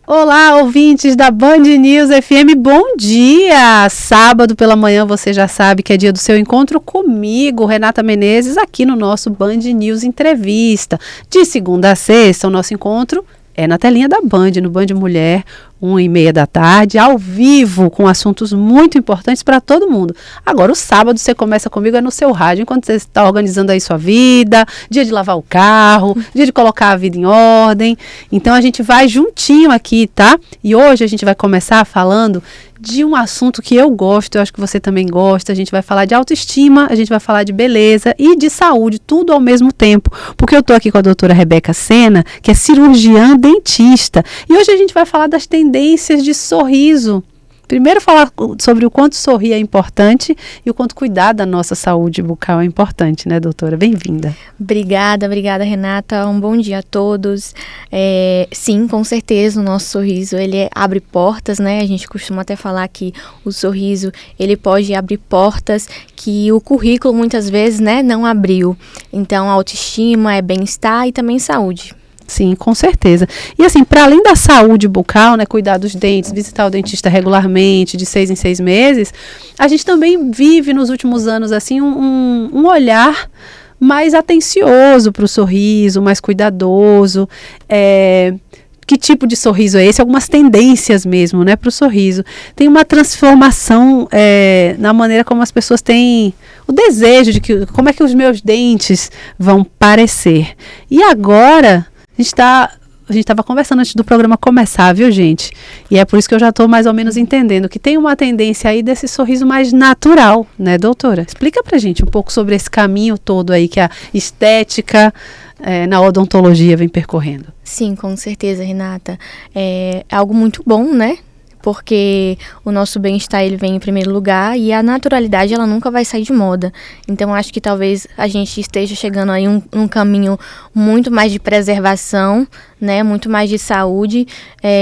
Olá, ouvintes da Band News FM, bom dia! Sábado pela manhã você já sabe que é dia do seu encontro comigo, Renata Menezes, aqui no nosso Band News Entrevista. De segunda a sexta, o nosso encontro é na telinha da Band, no Band Mulher, 1h30 da tarde, ao vivo, com assuntos muito importantes para todo mundo. Agora, o sábado você começa comigo, é no seu rádio, enquanto você está organizando aí sua vida, dia de lavar o carro, dia de colocar a vida em ordem. Então, a gente vai juntinho aqui, tá? E hoje a gente vai começar falando de um assunto que eu gosto, eu acho que você também gosta. A gente vai falar de autoestima, a gente vai falar de beleza e de saúde, tudo ao mesmo tempo. Porque eu estou aqui com a doutora Rebeca Sena, que é cirurgiã dentista. E hoje a gente vai falar das tendências de sorriso. Primeiro falar sobre o quanto sorrir é importante e o quanto cuidar da nossa saúde bucal é importante, né, doutora? Bem-vinda. Obrigada, Renata. Um bom dia a todos. Sim, com certeza, o nosso sorriso, ele abre portas, né? A gente costuma até falar que o sorriso, ele pode abrir portas que o currículo, muitas vezes, né, não abriu. Então, autoestima é bem-estar e também saúde. Sim, com certeza. E assim, para além da saúde bucal, né, cuidar dos dentes, visitar o dentista regularmente, de 6 em 6 meses, a gente também vive nos últimos anos assim um olhar mais atencioso para o sorriso, mais cuidadoso. Que tipo de sorriso é esse? Algumas tendências mesmo, né, para o sorriso. Tem uma transformação na maneira como as pessoas têm o desejo de como é que os meus dentes vão parecer. E agora a gente estava conversando antes do programa começar, viu, gente? E é por isso que eu já estou mais ou menos entendendo que tem uma tendência aí desse sorriso mais natural, né, doutora? Explica pra gente um pouco sobre esse caminho todo aí que a estética na odontologia vem percorrendo. Sim, com certeza, Renata. É algo muito bom, né? Porque o nosso bem-estar, ele vem em primeiro lugar e a naturalidade, ela nunca vai sair de moda. Então, acho que talvez a gente esteja chegando aí um caminho muito mais de preservação, né, muito mais de saúde,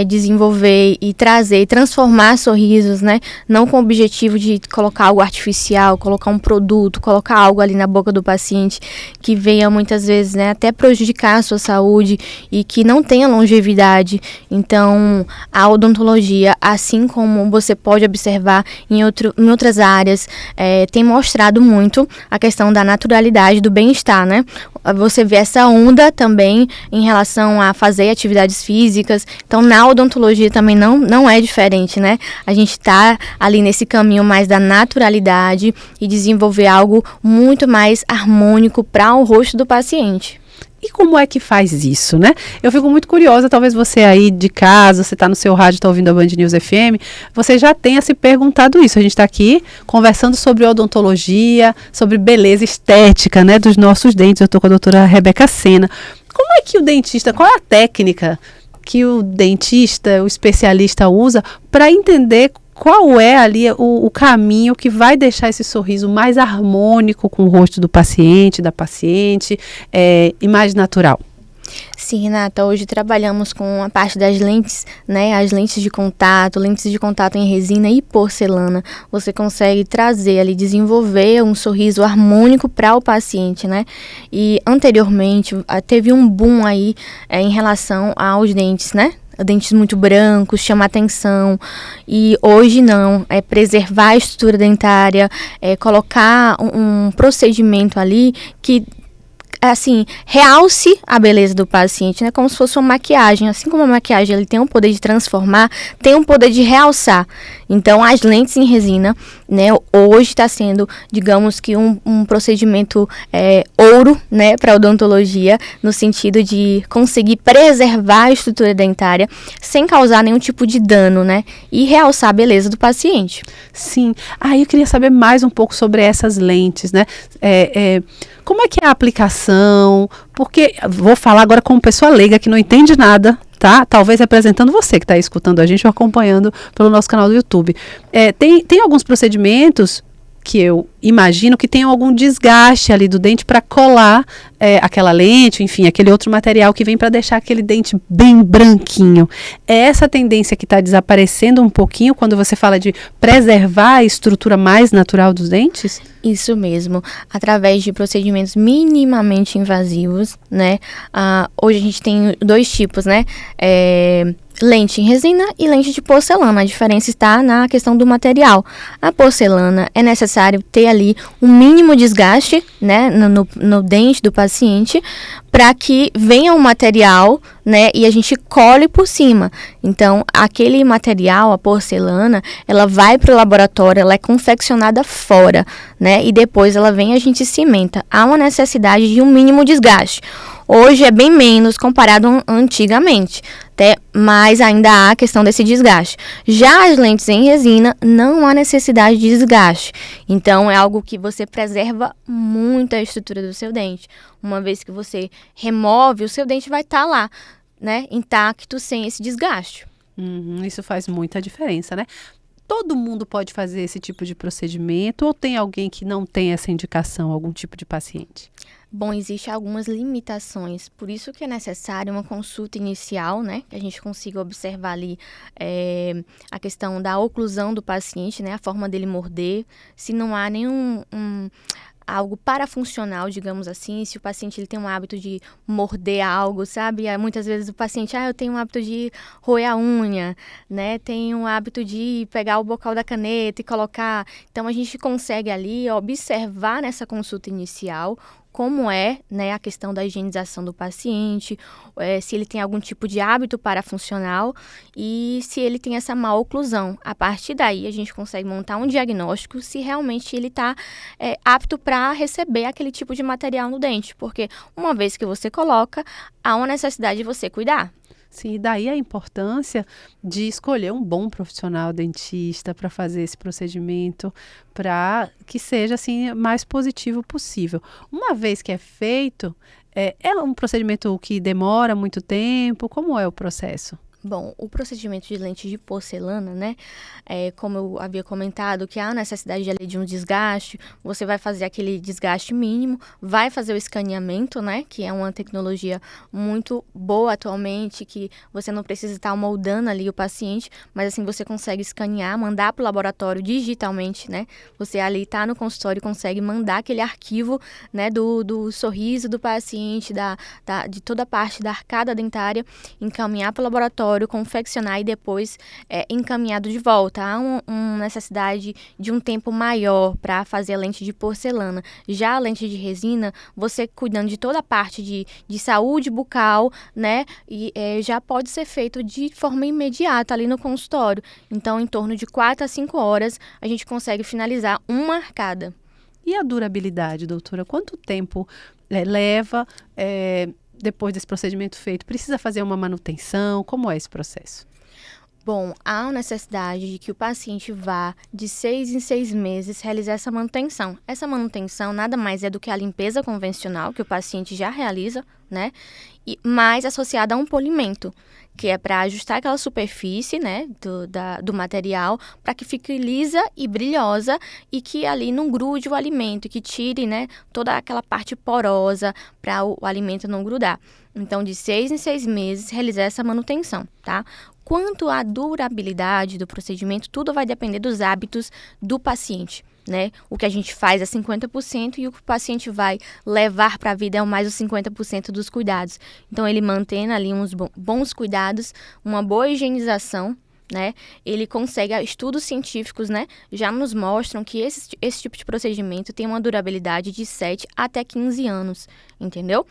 desenvolver e trazer, transformar sorrisos, né, não com o objetivo de colocar algo artificial, colocar um produto, colocar algo ali na boca do paciente que venha muitas vezes, né, até prejudicar a sua saúde e que não tenha longevidade. Então, a odontologia, assim como você pode observar em outras áreas, tem mostrado muito a questão da naturalidade, do bem-estar, né? Você vê essa onda também em relação a fazer atividades físicas. Então, na odontologia também não é diferente, né? A gente está ali nesse caminho mais da naturalidade e desenvolver algo muito mais harmônico para o rosto do paciente. E como é que faz isso, né? Eu fico muito curiosa, talvez você aí de casa, você está no seu rádio, está ouvindo a Band News FM, você já tenha se perguntado isso. A gente está aqui conversando sobre odontologia, sobre beleza estética, né, dos nossos dentes. Eu estou com a doutora Rebeca Sena. Como é que o dentista, qual é a técnica que o dentista, o especialista usa para entender qual é ali o caminho que vai deixar esse sorriso mais harmônico com o rosto do paciente, da paciente, e mais natural? Sim, Renata, hoje trabalhamos com a parte das lentes, né, as lentes de contato em resina e porcelana. Você consegue trazer ali, desenvolver um sorriso harmônico para o paciente, né? E anteriormente teve um boom aí em relação aos dentes, né? Dentes muito brancos, chama atenção, e hoje não, é preservar a estrutura dentária, colocar um procedimento ali que, assim, realce a beleza do paciente, né? Como se fosse uma maquiagem. Assim como a maquiagem ele tem o poder de transformar, tem o poder de realçar. Então, as lentes em resina, né, hoje está sendo, digamos que um procedimento ouro, né, para odontologia, no sentido de conseguir preservar a estrutura dentária sem causar nenhum tipo de dano, né, e realçar a beleza do paciente. Sim. Aí eu queria saber mais um pouco sobre essas lentes, né? Como é que é a aplicação? Porque vou falar agora como pessoa leiga que não entende nada, tá? Talvez representando você que está escutando a gente ou acompanhando pelo nosso canal do YouTube. Tem alguns procedimentos que eu imagino que tenham algum desgaste ali do dente para colar aquela lente, enfim, aquele outro material que vem para deixar aquele dente bem branquinho. É essa tendência que está desaparecendo um pouquinho quando você fala de preservar a estrutura mais natural dos dentes? Isso mesmo, através de procedimentos minimamente invasivos, né? Hoje a gente tem dois tipos, né? lente em resina e lente de porcelana. A diferença está na questão do material. A porcelana é necessário ter ali um mínimo desgaste, né, no dente do paciente, para que venha um material, né, e a gente cole por cima. Então, aquele material, a porcelana, ela vai para o laboratório, ela é confeccionada fora, né, e depois ela vem e a gente cimenta. Há uma necessidade de um mínimo desgaste. Hoje é bem menos comparado antigamente, mas ainda há a questão desse desgaste. Já as lentes em resina, não há necessidade de desgaste. Então, é algo que você preserva muito a estrutura do seu dente. Uma vez que você remove, o seu dente vai estar lá, né, intacto, sem esse desgaste. Isso faz muita diferença, né? Todo mundo pode fazer esse tipo de procedimento ou tem alguém que não tem essa indicação, algum tipo de paciente? Bom, existem algumas limitações, por isso que é necessário uma consulta inicial, né? Que a gente consiga observar ali a questão da oclusão do paciente, né? A forma dele morder, se não há nenhum algo parafuncional, digamos assim, se o paciente ele tem um hábito de morder algo, sabe? Muitas vezes o paciente, eu tenho um hábito de roer a unha, né? Tem um hábito de pegar o bocal da caneta e colocar. Então, a gente consegue ali observar nessa consulta inicial como é, né, a questão da higienização do paciente, se ele tem algum tipo de hábito parafuncional e se ele tem essa má oclusão. A partir daí, a gente consegue montar um diagnóstico se realmente ele está apto para receber aquele tipo de material no dente, porque uma vez que você coloca, há uma necessidade de você cuidar. Sim, e daí a importância de escolher um bom profissional dentista para fazer esse procedimento, para que seja assim mais positivo possível. Uma vez que é feito, é um procedimento que demora muito tempo? Como é o processo? Bom, o procedimento de lente de porcelana, né, como eu havia comentado, que há necessidade de um desgaste, você vai fazer aquele desgaste mínimo, vai fazer o escaneamento, né, que é uma tecnologia muito boa atualmente, que você não precisa estar moldando ali o paciente, mas assim você consegue escanear, mandar para o laboratório digitalmente, né, você ali está no consultório e consegue mandar aquele arquivo, né, do sorriso do paciente, de toda a parte da arcada dentária, encaminhar para o laboratório, confeccionar e depois encaminhado de volta. Há uma necessidade de um tempo maior para fazer a lente de porcelana. Já a lente de resina, você cuidando de toda a parte de saúde bucal, né, e já pode ser feito de forma imediata ali no consultório. Então, em torno de 4 a 5 horas, a gente consegue finalizar uma arcada. E a durabilidade, doutora? Quanto tempo leva depois desse procedimento feito? Precisa fazer uma manutenção? Como é esse processo? Bom, há necessidade de que o paciente vá de 6 em 6 meses realizar essa manutenção. Essa manutenção nada mais é do que a limpeza convencional, que o paciente já realiza, né? Mais associada a um polimento, que é para ajustar aquela superfície, né, do material, para que fique lisa e brilhosa e que ali não grude o alimento, que tire, né, toda aquela parte porosa para o alimento não grudar. Então, de 6 em 6 meses, realizar essa manutenção, tá? Quanto à durabilidade do procedimento, tudo vai depender dos hábitos do paciente, né? O que a gente faz é 50% e o que o paciente vai levar para a vida é mais os 50% dos cuidados. Então, ele mantendo ali uns bons cuidados, uma boa higienização, né? Ele consegue, estudos científicos, né, já nos mostram que esse tipo de procedimento tem uma durabilidade de 7 até 15 anos, entendeu?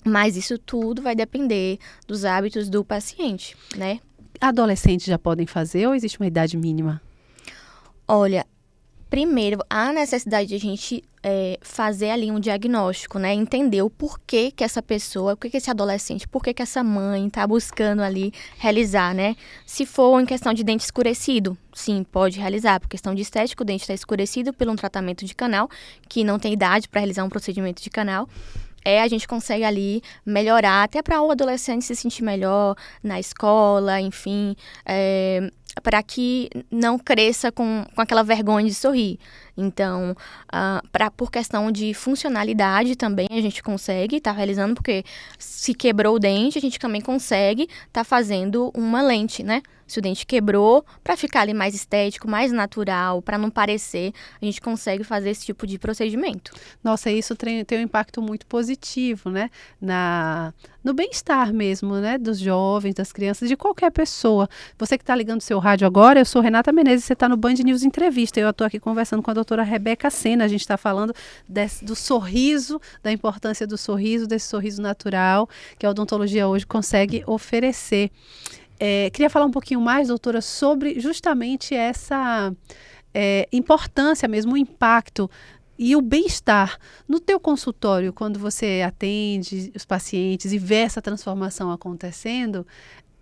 Mas isso tudo vai depender dos hábitos do paciente, né? Adolescentes já podem fazer ou existe uma idade mínima? Olha, primeiro, há necessidade de a gente fazer ali um diagnóstico, né? Entender o porquê que essa pessoa, o porquê que esse adolescente, porquê que essa mãe está buscando ali realizar, né? Se for em questão de dente escurecido, sim, pode realizar. Por questão de estética, o dente está escurecido por um tratamento de canal, que não tem idade para realizar um procedimento de canal. A gente consegue ali melhorar, até para o adolescente se sentir melhor na escola, enfim, para que não cresça com aquela vergonha de sorrir. Então, por questão de funcionalidade também a gente consegue estar realizando, porque se quebrou o dente, a gente também consegue estar fazendo uma lente, né? Se o dente quebrou, para ficar ali mais estético, mais natural, para não parecer, a gente consegue fazer esse tipo de procedimento. Nossa, isso tem um impacto muito positivo, né? No bem-estar mesmo, né? Dos jovens, das crianças, de qualquer pessoa. Você que está ligando o seu rádio agora, eu sou Renata Menezes, você está no Band News Entrevista. Eu estou aqui conversando com a doutora Rebeca Sena. A gente está falando do sorriso, da importância do sorriso, desse sorriso natural que a odontologia hoje consegue oferecer. Queria falar um pouquinho mais, doutora, sobre justamente essa importância mesmo, o impacto e o bem-estar no teu consultório, quando você atende os pacientes e vê essa transformação acontecendo.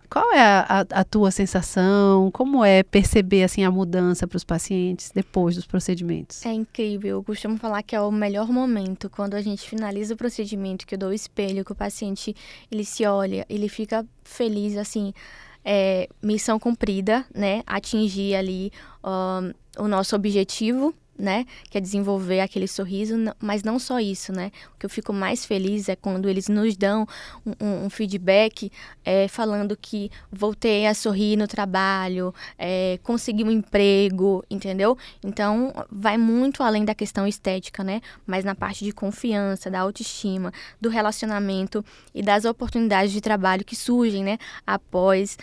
Qual é a tua sensação? Como é perceber assim, a mudança para os pacientes depois dos procedimentos? É incrível, eu costumo falar que é o melhor momento, quando a gente finaliza o procedimento, que eu dou o espelho, que o paciente, ele se olha, ele fica feliz, assim, missão cumprida, né, atingir ali o nosso objetivo, né, que é desenvolver aquele sorriso, mas não só isso, né, o que eu fico mais feliz é quando eles nos dão um feedback falando que voltei a sorrir no trabalho, consegui um emprego, entendeu? Então, vai muito além da questão estética, né, mas na parte de confiança, da autoestima, do relacionamento e das oportunidades de trabalho que surgem, né, após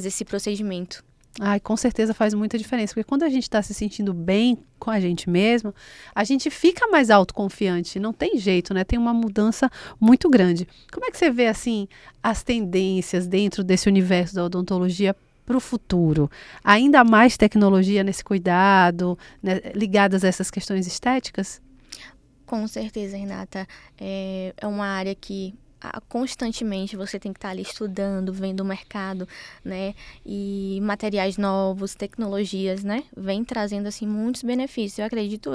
esse procedimento. Ai, com certeza faz muita diferença, porque quando a gente está se sentindo bem com a gente mesmo, a gente fica mais autoconfiante, não tem jeito, né? Tem uma mudança muito grande. Como é que você vê, assim, as tendências dentro desse universo da odontologia para o futuro? Ainda mais tecnologia nesse cuidado, né, ligadas a essas questões estéticas? Com certeza, Renata. É uma área que constantemente você tem que estar ali estudando, vendo o mercado, né? E materiais novos, tecnologias, né? Vem trazendo, assim, muitos benefícios. Eu acredito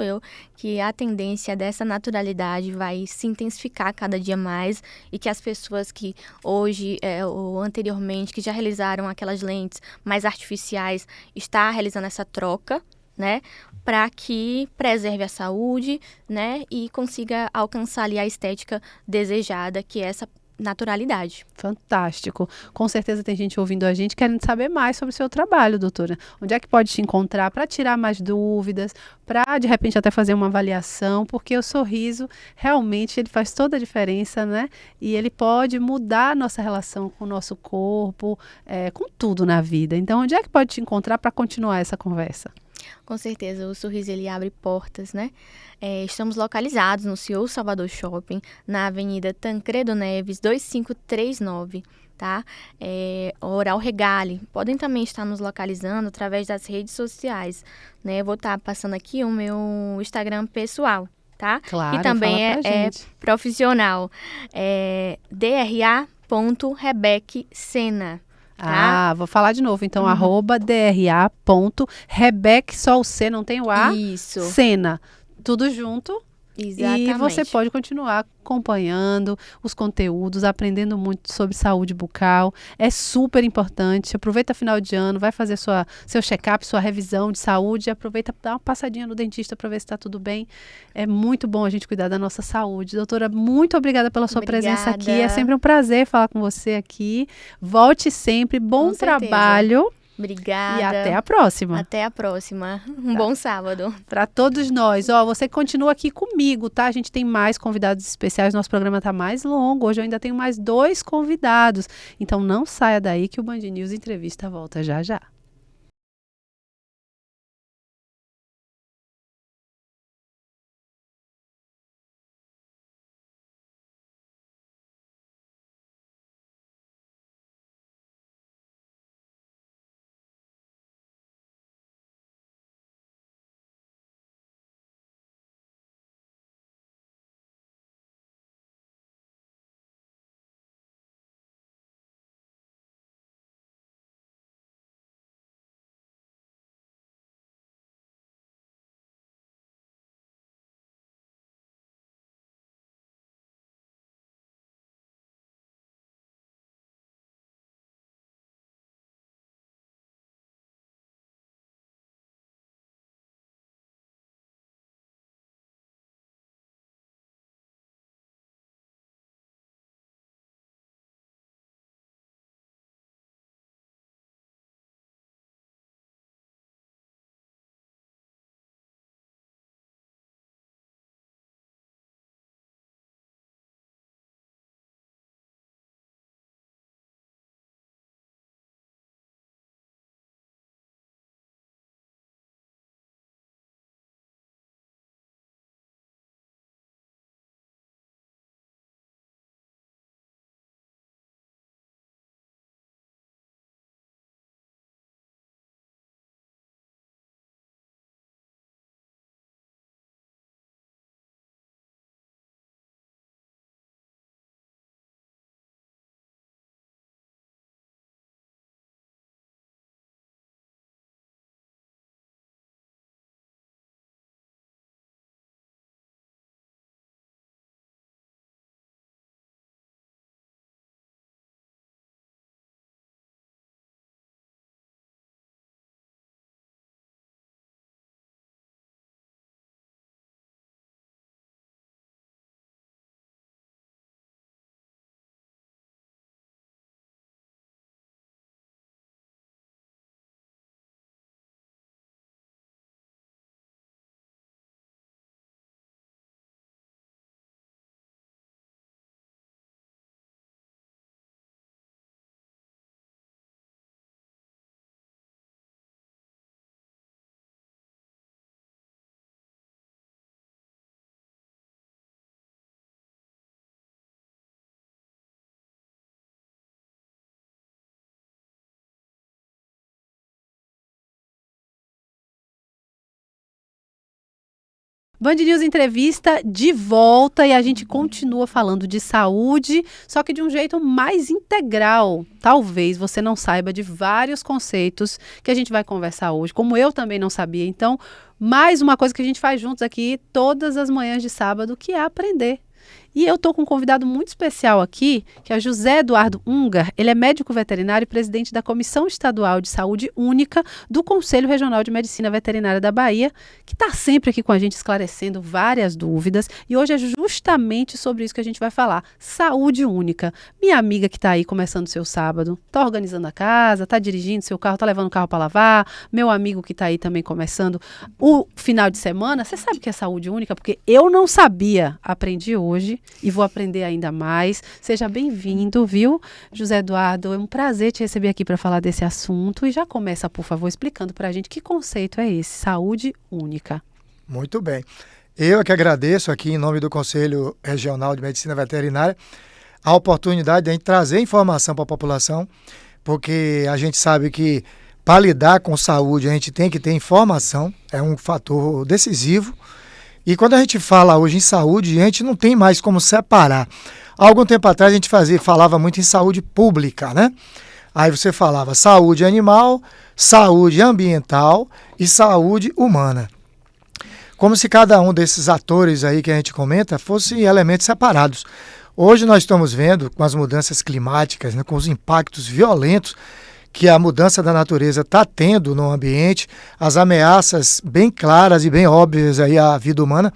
que a tendência dessa naturalidade vai se intensificar cada dia mais e que as pessoas que hoje ou anteriormente, que já realizaram aquelas lentes mais artificiais, está realizando essa troca, né, para que preserve a saúde, né, e consiga alcançar ali a estética desejada, que é essa naturalidade. Fantástico. Com certeza tem gente ouvindo a gente querendo saber mais sobre o seu trabalho, doutora. Onde é que pode te encontrar para tirar mais dúvidas, para de repente até fazer uma avaliação, porque o sorriso realmente ele faz toda a diferença, né? E ele pode mudar a nossa relação com o nosso corpo, com tudo na vida. Então, onde é que pode te encontrar para continuar essa conversa? Com certeza, o sorriso ele abre portas, né? Estamos localizados no CEO Salvador Shopping, na Avenida Tancredo Neves, 2539, tá? Oral Regale. Podem também estar nos localizando através das redes sociais, né? Eu vou estar passando aqui o meu Instagram pessoal, tá? Claro, E também fala pra gente. profissional. dra.rebecsena. Tá? Vou falar de novo. Então, @dra.rebec, só o C, não tem o A, Isso, Sena. Tudo junto. E você exatamente. pode continuar acompanhando os conteúdos, aprendendo muito sobre saúde bucal. É super importante. Aproveita final de ano, vai fazer seu check-up, sua revisão de saúde. Aproveita para dar uma passadinha no dentista para ver se está tudo bem. É muito bom a gente cuidar da nossa saúde. Doutora, muito obrigada pela sua presença aqui. É sempre um prazer falar com você aqui. Volte sempre. Bom Com certeza. trabalho. Obrigada. E até a próxima. Até a próxima. Bom sábado. Para todos nós. Você continua aqui comigo, tá? A gente tem mais convidados especiais. Nosso programa está mais longo. Hoje eu ainda tenho mais 2 convidados. Então não saia daí que o Band News Entrevista volta já já. Band News Entrevista de volta e a gente continua falando de saúde, só que de um jeito mais integral. Talvez você não saiba de vários conceitos que a gente vai conversar hoje, como eu também não sabia. Então, mais uma coisa que a gente faz juntos aqui todas as manhãs de sábado, que é aprender. E eu estou com um convidado muito especial aqui, que é José Eduardo Ungar. Ele é médico veterinário e presidente da Comissão Estadual de Saúde Única do Conselho Regional de Medicina Veterinária da Bahia, que está sempre aqui com a gente esclarecendo várias dúvidas. E hoje é justamente sobre isso que a gente vai falar, saúde única. Minha amiga que está aí começando seu sábado, está organizando a casa, está dirigindo seu carro, está levando o carro para lavar. Meu amigo que está aí também começando o final de semana. Você sabe o que é saúde única? Porque eu não sabia, aprendi hoje. E vou aprender ainda mais. Seja bem-vindo, viu, José Eduardo? É um prazer te receber aqui para falar desse assunto. E já começa, por favor, explicando para a gente que conceito é esse, saúde única. Muito bem. Eu que agradeço aqui, em nome do Conselho Regional de Medicina Veterinária, a oportunidade de a gente trazer informação para a população, porque a gente sabe que para lidar com saúde a gente tem que ter informação, é um fator decisivo. E quando a gente fala hoje em saúde, a gente não tem mais como separar. Há algum tempo atrás a gente falava muito em saúde pública, né? Aí você falava saúde animal, saúde ambiental e saúde humana. Como se cada um desses atores aí que a gente comenta fossem elementos separados. Hoje nós estamos vendo, com as mudanças climáticas, né, com os impactos violentos que a mudança da natureza está tendo no ambiente, as ameaças bem claras e bem óbvias aí à vida humana,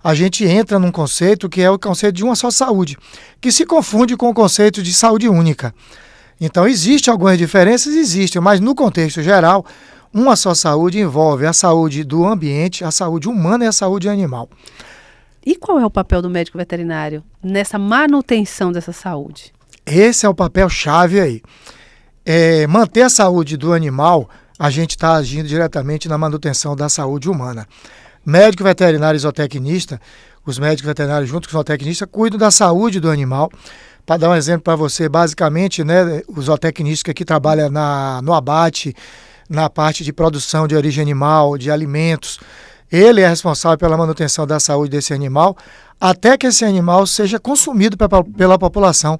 a gente entra num conceito que é o conceito de uma só saúde, que se confunde com o conceito de saúde única. Então, existem algumas diferenças, existem, mas no contexto geral, uma só saúde envolve a saúde do ambiente, a saúde humana e a saúde animal. E qual é o papel do médico veterinário nessa manutenção dessa saúde? Esse é o papel-chave aí. Manter a saúde do animal, a gente está agindo diretamente na manutenção da saúde humana. Médico veterinário e zootecnista, os médicos veterinários junto com o zootecnista cuidam da saúde do animal. Para dar um exemplo para você, basicamente, né, o zootecnista que aqui trabalha no abate, na parte de produção de origem animal, de alimentos, ele é responsável pela manutenção da saúde desse animal, até que esse animal seja consumido pela população.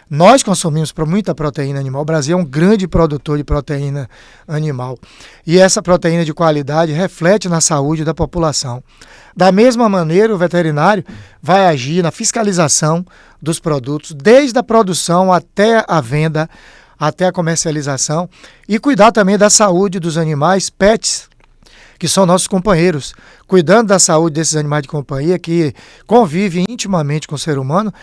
Nós consumimos muita proteína animal. O Brasil é um grande produtor de proteína animal. E essa proteína de qualidade reflete na saúde da população. Da mesma maneira, o veterinário vai agir na fiscalização dos produtos, desde a produção até a venda, até a comercialização, e cuidar também da saúde dos animais pets, que são nossos companheiros, cuidando da saúde desses animais de companhia que convivem intimamente com o ser humano.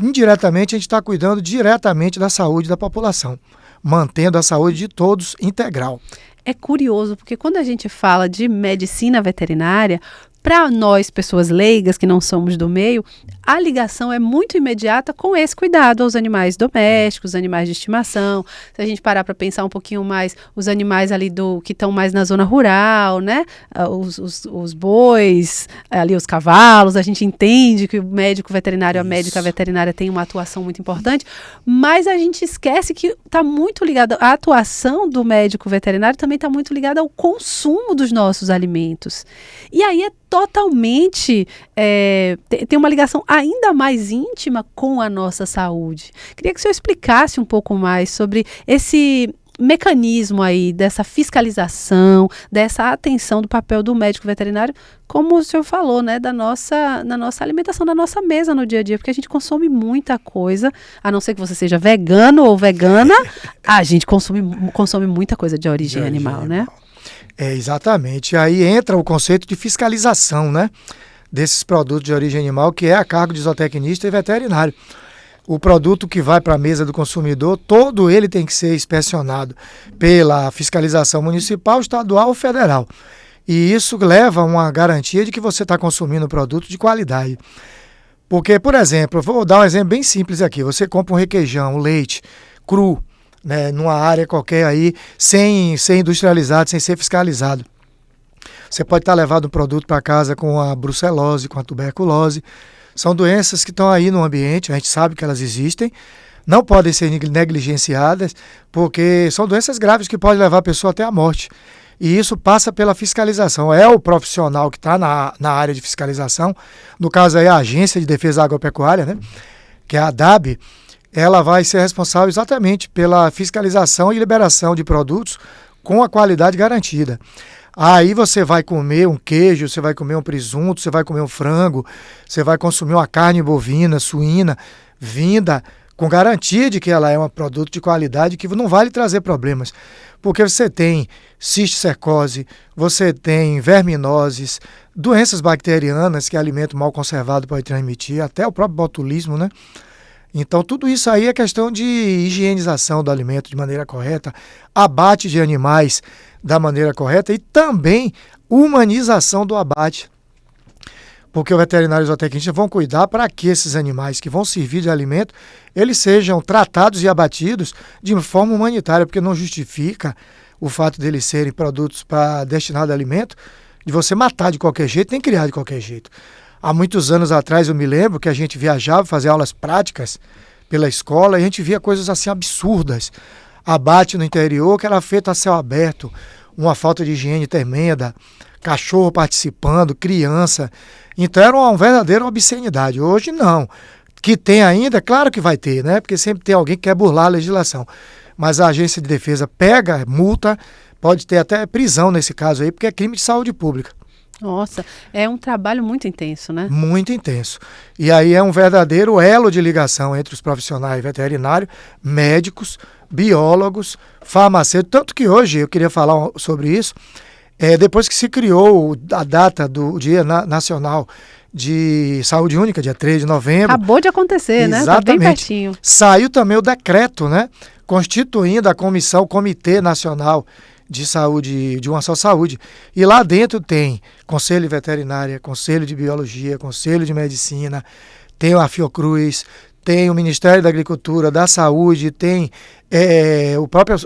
Indiretamente, a gente está cuidando diretamente da saúde da população, mantendo a saúde de todos integral. É curioso, porque quando a gente fala de medicina veterinária, para nós, pessoas leigas que não somos do meio, a ligação é muito imediata com esse cuidado aos animais domésticos, animais de estimação. Se a gente parar para pensar um pouquinho mais, os animais ali que estão mais na zona rural, né? Os bois, ali os cavalos, a gente entende que o médico veterinário, a médica veterinária tem uma atuação muito importante, mas a gente esquece que está muito ligada, a atuação do médico veterinário também está muito ligada ao consumo dos nossos alimentos. E aí é totalmente, tem uma ligação ainda mais íntima com a nossa saúde. Queria que o senhor explicasse um pouco mais sobre esse mecanismo aí, dessa fiscalização, dessa atenção do papel do médico veterinário, como o senhor falou, né, na nossa alimentação, da nossa mesa no dia a dia, porque a gente consome muita coisa, a não ser que você seja vegano ou vegana, a gente consome muita coisa de origem animal, né? Exatamente. Aí entra o conceito de fiscalização, né, desses produtos de origem animal, que é a cargo de zootecnista e veterinário. O produto que vai para a mesa do consumidor, todo ele tem que ser inspecionado pela fiscalização municipal, estadual ou federal. E isso leva a uma garantia de que você está consumindo um produto de qualidade. Porque, por exemplo, vou dar um exemplo bem simples aqui. Você compra um requeijão, um leite cru, né, numa área qualquer aí, sem ser industrializado, sem ser fiscalizado. Você pode estar levando um produto para casa com a brucelose, com a tuberculose. São doenças que estão aí no ambiente, a gente sabe que elas existem, não podem ser negligenciadas, porque são doenças graves que podem levar a pessoa até a morte. E isso passa pela fiscalização. É o profissional que está na área de fiscalização, no caso aí a Agência de Defesa Agropecuária, né, que é a ADAB, ela vai ser responsável exatamente pela fiscalização e liberação de produtos com a qualidade garantida. Aí você vai comer um queijo, você vai comer um presunto, você vai comer um frango, você vai consumir uma carne bovina, suína, vinda com garantia de que ela é um produto de qualidade que não vai lhe trazer problemas. Porque você tem cisticercose, você tem verminoses, doenças bacterianas que alimento mal conservado pode transmitir, até o próprio botulismo, né? Então, tudo isso aí é questão de higienização do alimento de maneira correta, abate de animais da maneira correta e também humanização do abate. Porque o veterinário e o zootecnista vão cuidar para que esses animais que vão servir de alimento, eles sejam tratados e abatidos de forma humanitária, porque não justifica o fato deles serem produtos destinados a alimento, de você matar de qualquer jeito, nem criar de qualquer jeito. Há muitos anos atrás eu me lembro que a gente viajava, fazia aulas práticas pela escola e a gente via coisas assim absurdas. Abate no interior que era feito a céu aberto, uma falta de higiene tremenda, cachorro participando, criança. Então era uma verdadeira obscenidade. Hoje não. Que tem ainda, claro que vai ter, né? Porque sempre tem alguém que quer burlar a legislação. Mas a agência de defesa pega, multa, pode ter até prisão nesse caso aí, porque é crime de saúde pública. Nossa, é um trabalho muito intenso, né? Muito intenso. E aí é um verdadeiro elo de ligação entre os profissionais veterinários, médicos, biólogos, farmacêuticos. Tanto que hoje, eu queria falar sobre isso, depois que se criou a data do Dia Nacional de Saúde Única, dia 3 de novembro. Acabou de acontecer, né? Tá bem pertinho. Saiu também o decreto, né? Constituindo a comissão, o Comitê Nacional de Saúde, de uma só saúde. E lá dentro tem Conselho de Veterinária, Conselho de Biologia, Conselho de Medicina, tem a Fiocruz, tem o Ministério da Agricultura, da Saúde, tem o próprio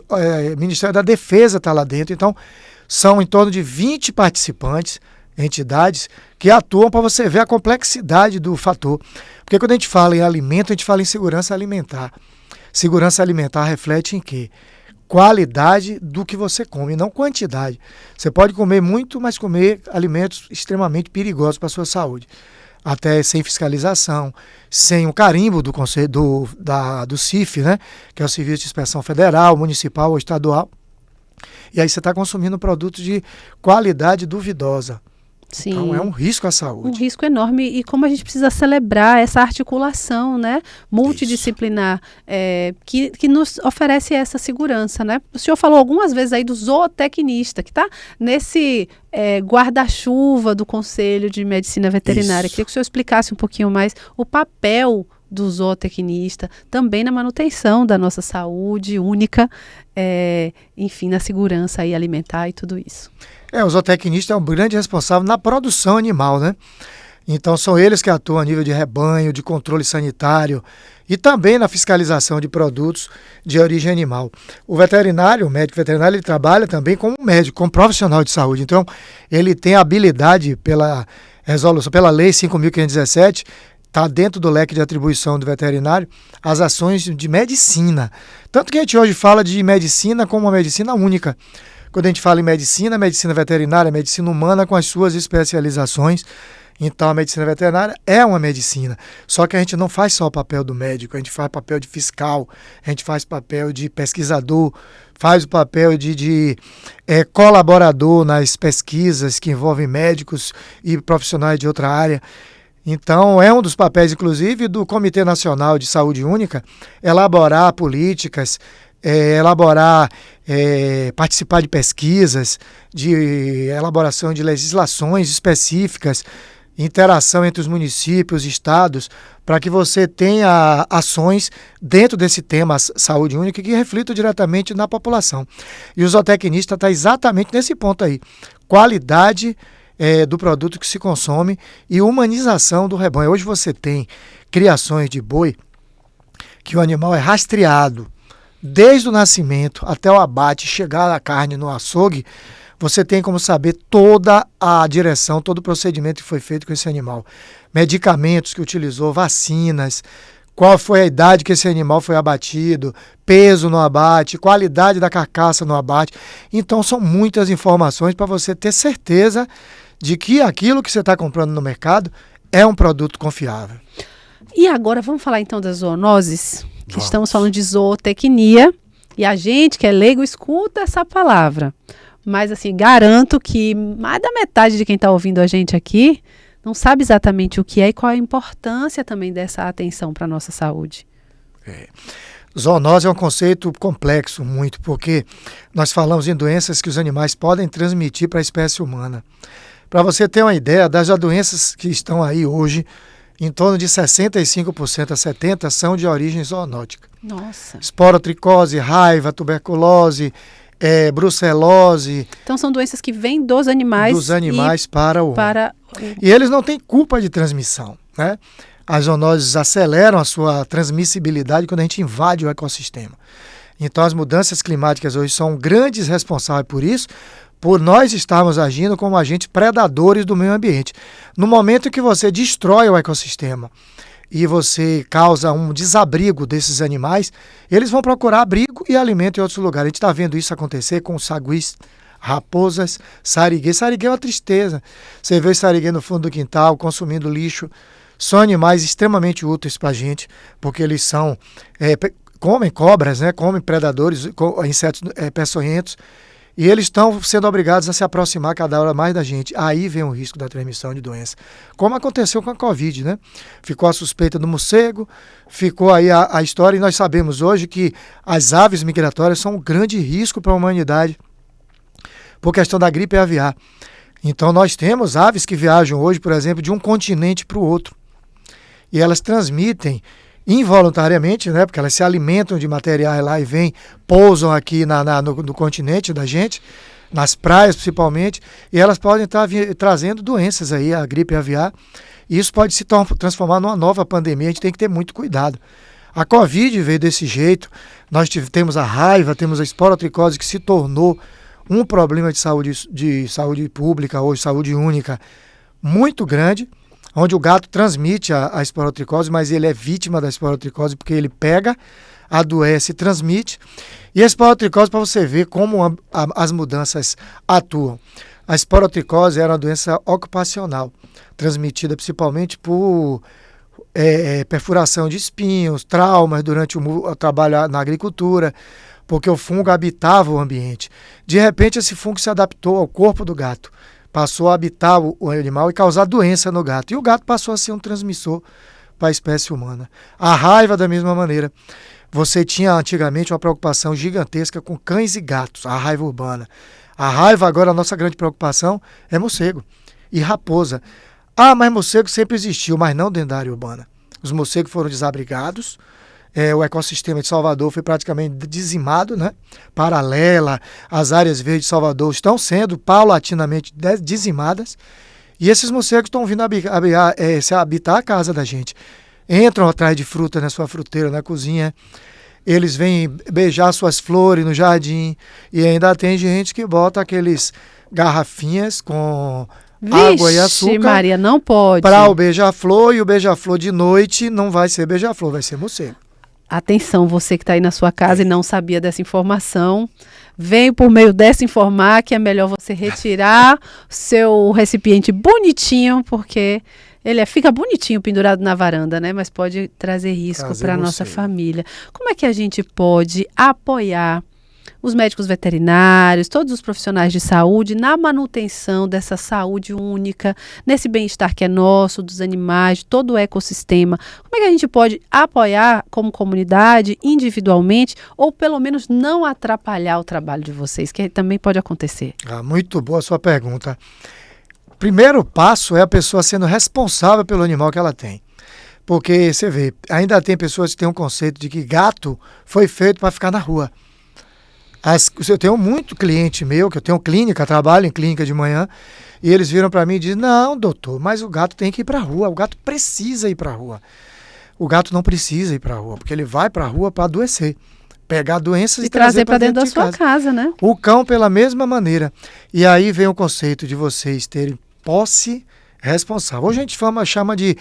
Ministério da Defesa está lá dentro. Então, são em torno de 20 participantes, entidades, que atuam para você ver a complexidade do fator. Porque quando a gente fala em alimento, a gente fala em segurança alimentar. Segurança alimentar reflete em quê? Qualidade do que você come, não quantidade. Você pode comer muito, mas comer alimentos extremamente perigosos para a sua saúde. Até sem fiscalização, sem o carimbo do conselho do CIF, né? Que é o Serviço de Inspeção Federal, Municipal ou Estadual. E aí você está consumindo produtos de qualidade duvidosa. Sim. Então é um risco à saúde. Um risco enorme. E como a gente precisa celebrar essa articulação, né, multidisciplinar, que nos oferece essa segurança, né? O senhor falou algumas vezes aí do zootecnista, que está nesse guarda-chuva do Conselho de Medicina Veterinária. Isso. Queria que o senhor explicasse um pouquinho mais o papel do zootecnista, também na manutenção da nossa saúde única, enfim, na segurança aí alimentar e tudo isso. O zootecnista é um grande responsável na produção animal, né? Então são eles que atuam a nível de rebanho, de controle sanitário e também na fiscalização de produtos de origem animal. O veterinário, o médico veterinário, ele trabalha também como médico, como profissional de saúde. Então ele tem habilidade pela resolução, pela lei 5.517, está dentro do leque de atribuição do veterinário, as ações de medicina. Tanto que a gente hoje fala de medicina como uma medicina única. Quando a gente fala em medicina veterinária, medicina humana com as suas especializações. Então a medicina veterinária é uma medicina. Só que a gente não faz só o papel do médico, a gente faz papel de fiscal, a gente faz papel de pesquisador, faz o papel de colaborador nas pesquisas que envolvem médicos e profissionais de outra área. Então, é um dos papéis, inclusive, do Comitê Nacional de Saúde Única, elaborar políticas, participar de pesquisas, de elaboração de legislações específicas, interação entre os municípios e estados, para que você tenha ações dentro desse tema saúde única que reflitam diretamente na população. E o zootecnista está exatamente nesse ponto aí. Qualidade do produto que se consome e humanização do rebanho. Hoje você tem criações de boi que o animal é rastreado desde o nascimento até o abate, chegar a carne no açougue. Você tem como saber toda a direção, todo o procedimento que foi feito com esse animal. Medicamentos que utilizou, vacinas, qual foi a idade que esse animal foi abatido, peso no abate, qualidade da carcaça no abate. Então são muitas informações para você ter certeza de que aquilo que você está comprando no mercado é um produto confiável. E agora vamos falar então das zoonoses, que Vamos. estamos falando de zootecnia, e a gente que é leigo escuta essa palavra. Mas assim, garanto que mais da metade de quem está ouvindo a gente aqui não sabe exatamente o que é e qual a importância também dessa atenção para a nossa saúde. Zoonose é um conceito complexo muito, porque nós falamos em doenças que os animais podem transmitir para a espécie humana. Para você ter uma ideia, das doenças que estão aí hoje, em torno de 65% a 70% são de origem zoonótica. Nossa. Esporotricose, raiva, tuberculose, brucelose. Então são doenças que vêm dos animais. Para o homem. E eles não têm culpa de transmissão, né? As zoonoses aceleram a sua transmissibilidade quando a gente invade o ecossistema. Então as mudanças climáticas hoje são grandes responsáveis por isso, por nós estarmos agindo como agentes predadores do meio ambiente. No momento em que você destrói o ecossistema e você causa um desabrigo desses animais, eles vão procurar abrigo e alimento em outros lugares. A gente está vendo isso acontecer com saguis, raposas, sariguê. Sariguê é uma tristeza. Você vê o sariguê no fundo do quintal, consumindo lixo. São animais extremamente úteis para a gente, porque eles são, comem cobras, né? Comem predadores, insetos peçonhentos, e eles estão sendo obrigados a se aproximar cada hora mais da gente. Aí vem o risco da transmissão de doença. Como aconteceu com a Covid, né? Ficou a suspeita do morcego, ficou aí a história, e nós sabemos hoje que as aves migratórias são um grande risco para a humanidade, por questão da gripe aviar. Então nós temos aves que viajam hoje, por exemplo, de um continente para o outro. E elas transmitem involuntariamente, né, porque elas se alimentam de materiais lá e vêm, pousam aqui no continente da gente, nas praias principalmente, e elas podem estar trazendo doenças aí, a gripe aviar, e isso pode se transformar numa nova pandemia. A gente tem que ter muito cuidado. A Covid veio desse jeito, nós temos a raiva, temos a esporotricose, que se tornou um problema de saúde pública, ou saúde única, muito grande, onde o gato transmite a esporotricose, mas ele é vítima da esporotricose porque ele pega, adoece e transmite. E a esporotricose, para você ver como as mudanças atuam. A esporotricose era uma doença ocupacional, transmitida principalmente por perfuração de espinhos, traumas durante o trabalho na agricultura, porque o fungo habitava o ambiente. De repente, esse fungo se adaptou ao corpo do gato, passou a habitar o animal e causar doença no gato. E o gato passou a ser um transmissor para a espécie humana. A raiva, da mesma maneira. Você tinha antigamente uma preocupação gigantesca com cães e gatos, a raiva urbana. A raiva, agora, a nossa grande preocupação é morcego e raposa. Ah, mas morcego sempre existiu, mas não dentro da área urbana. Os morcegos foram desabrigados. O ecossistema de Salvador foi praticamente dizimado, né? Paralela, as áreas verdes de Salvador estão sendo paulatinamente dizimadas, e esses morcegos estão vindo habitar a casa da gente. Entram atrás de fruta na sua fruteira, na cozinha, eles vêm beijar suas flores no jardim, e ainda tem gente que bota aqueles garrafinhas com água e açúcar. Maria, não pode. Para o beija-flor, e o beija-flor de noite não vai ser beija-flor, vai ser morcego. Atenção, você que está aí na sua casa e não sabia dessa informação, venho por meio dessa informar que é melhor você retirar seu recipiente bonitinho, porque ele fica bonitinho pendurado na varanda, né? Mas pode trazer risco para a nossa família. Como é que a gente pode apoiar os médicos veterinários, todos os profissionais de saúde na manutenção dessa saúde única, nesse bem-estar que é nosso, dos animais, de todo o ecossistema? Como é que a gente pode apoiar como comunidade, individualmente, ou pelo menos não atrapalhar o trabalho de vocês, que também pode acontecer? Muito boa a sua pergunta. O primeiro passo é a pessoa sendo responsável pelo animal que ela tem. Porque, você vê, ainda tem pessoas que têm um conceito de que gato foi feito para ficar na rua. Eu tenho muito cliente meu, que eu tenho clínica, trabalho em clínica de manhã, e eles viram para mim e dizem: não, doutor, mas o gato tem que ir para a rua, o gato precisa ir para a rua. O gato não precisa ir para a rua, porque ele vai para a rua para adoecer, pegar doenças e trazer para dentro da sua casa, né? O cão, pela mesma maneira. E aí vem o conceito de vocês terem posse responsável. Hoje a gente chama de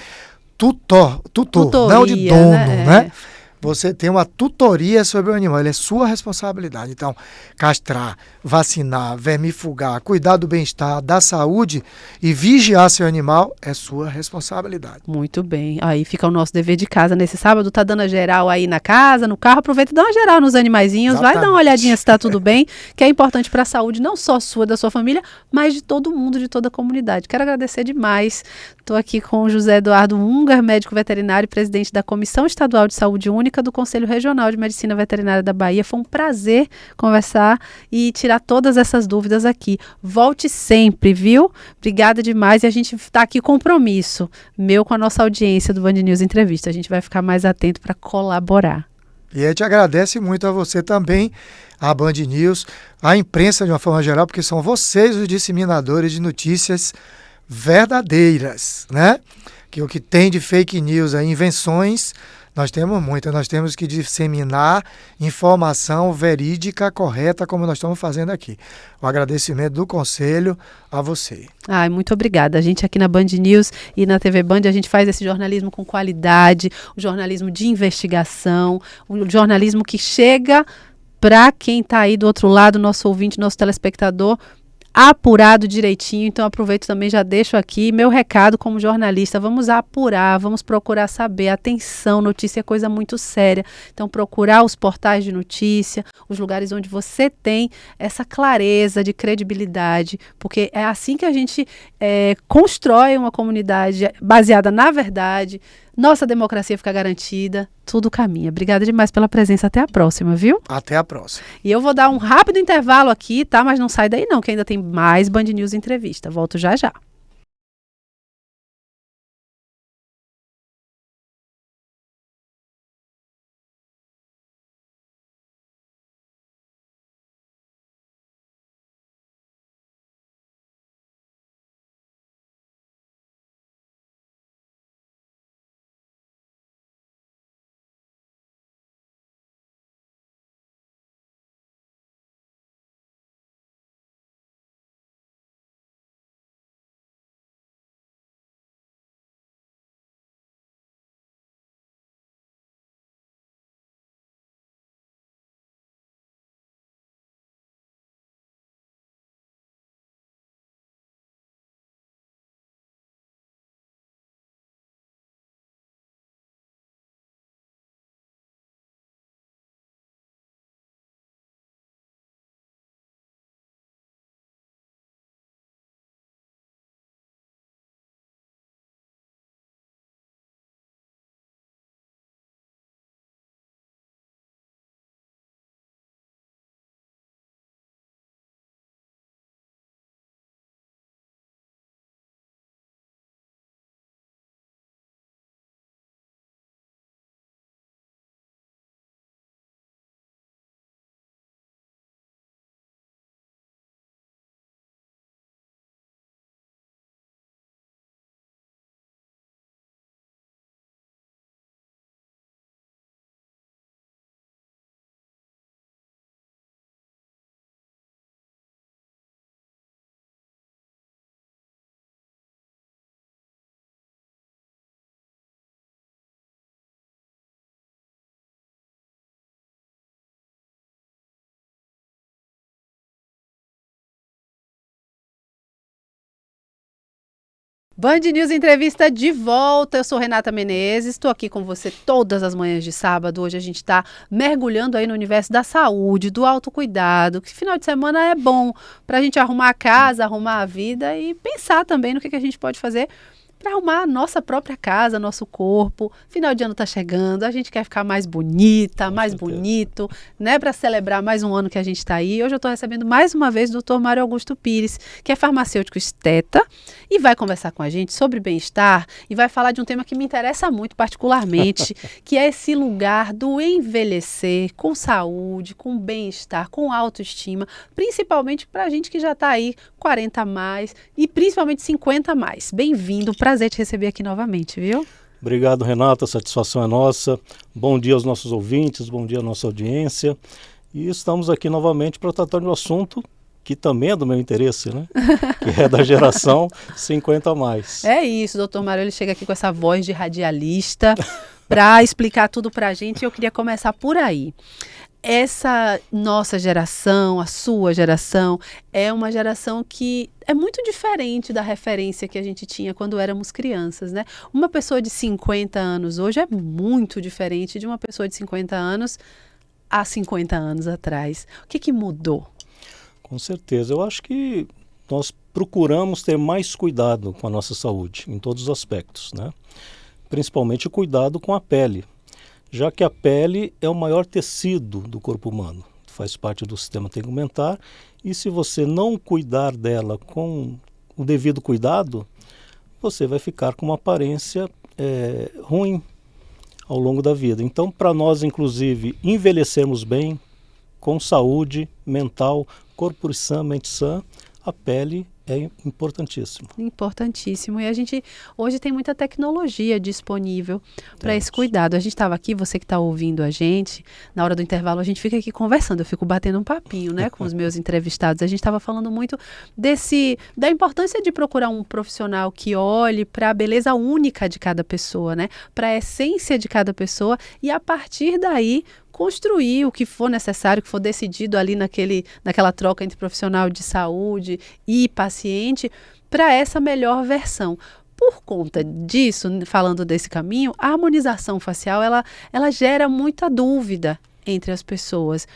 tutor, Tutoria, não de dono, né? É. Você tem uma tutoria sobre o animal, ele é sua responsabilidade. Então, castrar, vacinar, vermifugar, cuidar do bem-estar, da saúde e vigiar seu animal é sua responsabilidade. Muito bem. Aí fica o nosso dever de casa. Nesse sábado tá dando a geral aí na casa, no carro. Aproveita e dá uma geral nos animaizinhos. Vai dar uma olhadinha se tá tudo bem, que é importante para a saúde não só sua, da sua família, mas de todo mundo, de toda a comunidade. Quero agradecer demais. Estou aqui com o José Eduardo Ungar, médico veterinário e presidente da Comissão Estadual de Saúde Única do Conselho Regional de Medicina Veterinária da Bahia. Foi um prazer conversar e tirar todas essas dúvidas aqui. Volte sempre, viu? Obrigada demais. E a gente está aqui compromisso meu com a nossa audiência do Band News Entrevista. A gente vai ficar mais atento para colaborar. E a gente agradece muito a você também, a Band News, a imprensa de uma forma geral, porque são vocês os disseminadores de notícias verdadeiras, né? Que o que tem de fake news aí, invenções, nós temos muitas. Nós temos que disseminar informação verídica, correta, como nós estamos fazendo aqui. O agradecimento do Conselho a você. Ai, muito obrigada. A gente aqui na Band News e na TV Band, a gente faz esse jornalismo com qualidade, o jornalismo de investigação, o jornalismo que chega para quem está aí do outro lado, nosso ouvinte, nosso telespectador, apurado direitinho. Então aproveito também, já deixo aqui meu recado como jornalista: vamos apurar, vamos procurar saber. Atenção, notícia é coisa muito séria, então procurar os portais de notícia, os lugares onde você tem essa clareza de credibilidade, porque é assim que a gente constrói uma comunidade baseada na verdade. Nossa democracia fica garantida, tudo caminha. Obrigada demais pela presença, até a próxima, viu? Até a próxima. E eu vou dar um rápido intervalo aqui, tá? Mas não sai daí não, que ainda tem mais Band News Entrevista. Volto já já. Band News Entrevista de volta. Eu sou Renata Menezes, estou aqui com você todas as manhãs de sábado. Hoje a gente está mergulhando aí no universo da saúde, do autocuidado, que final de semana é bom para a gente arrumar a casa, arrumar a vida e pensar também no que a gente pode fazer para arrumar a nossa própria casa, nosso corpo. Final de ano está chegando, a gente quer ficar mais bonita, mais bonito, né? Para celebrar mais um ano que a gente está aí. Hoje eu estou recebendo mais uma vez o Dr. Mário Augusto Pires, que é farmacêutico esteta, e vai conversar com a gente sobre bem-estar e vai falar de um tema que me interessa muito particularmente, que é esse lugar do envelhecer com saúde, com bem-estar, com autoestima, principalmente para a gente que já está aí 40 a mais e principalmente 50 a mais. Bem-vindo, prazer te receber aqui novamente, viu? Obrigado, Renata, a satisfação é nossa. Bom dia aos nossos ouvintes, bom dia à nossa audiência. E estamos aqui novamente para tratar de um assunto que também é do meu interesse, né? Que é da geração 50 a mais. É isso, doutor Mário, ele chega aqui com essa voz de radialista para explicar tudo para a gente e eu queria começar por aí. Essa nossa geração, a sua geração, é uma geração que é muito diferente da referência que a gente tinha quando éramos crianças, né? Uma pessoa de 50 anos hoje é muito diferente de uma pessoa de 50 anos há 50 anos atrás. O que mudou? Com certeza. Eu acho que nós procuramos ter mais cuidado com a nossa saúde, em todos os aspectos, né? Principalmente o cuidado com a pele, já que a pele é o maior tecido do corpo humano, faz parte do sistema tegumentar, e se você não cuidar dela com o devido cuidado, você vai ficar com uma aparência ruim ao longo da vida. Então, para nós, inclusive, envelhecermos bem, com saúde mental, corpo sã, mente sã, a pele é importantíssimo. Importantíssimo. E a gente hoje tem muita tecnologia disponível para esse cuidado. A gente estava aqui, você que está ouvindo a gente, na hora do intervalo a gente fica aqui conversando, eu fico batendo um papinho, né, com os meus entrevistados. A gente estava falando muito da importância de procurar um profissional que olhe para a beleza única de cada pessoa, né, para a essência de cada pessoa e a partir daí construir o que for necessário, o que for decidido ali naquela troca entre profissional de saúde e paciente, para essa melhor versão. Por conta disso, falando desse caminho, a harmonização facial, ela gera muita dúvida entre as pessoas.